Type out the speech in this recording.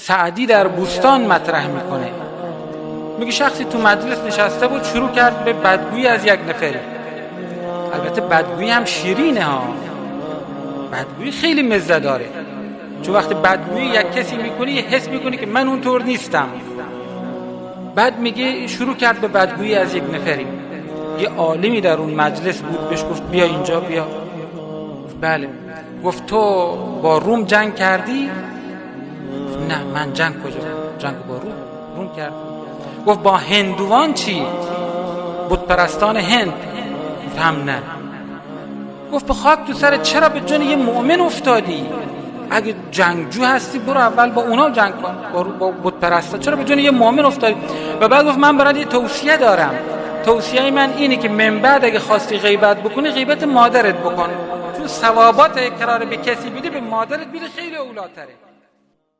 سعدی در بوستان مطرح میکنه. میگه شخصی تو مجلس نشسته بود، شروع کرد به بدگویی از یک نفری. البته بدگویی هم شیرینه ها، بدگویی خیلی مزه داره، چون وقتی بدگویی یک کسی میکنی حس میکنی که من اونطور نیستم. بعد میگه شروع کرد به بدگویی از یک نفری. یه عالمی در اون مجلس بود، بهش گفت بیا اینجا بیا. بله. گفت تو با روم جنگ کردی؟ نه من جنگ کجا؟ جنگ با روم کردم. گفت با هندوان چی؟ بت پرستان هند؟ گفت هم نه. گفت به خاک تو سر، چرا به جون یه مؤمن افتادی؟ اگه جنگجو هستی برو اول با اونا جنگ کن، با بت پرستا، چرا به جون یه مؤمن افتادی؟ و بعد گفت من برات یه توصیه دارم، توصیه من اینه که من بعد اگه خواستی غیبت بکنی، غیبت مادرت بکن، چون ثوابات اقرار به کسی بیده به مادرت بیده خیلی اولاتره.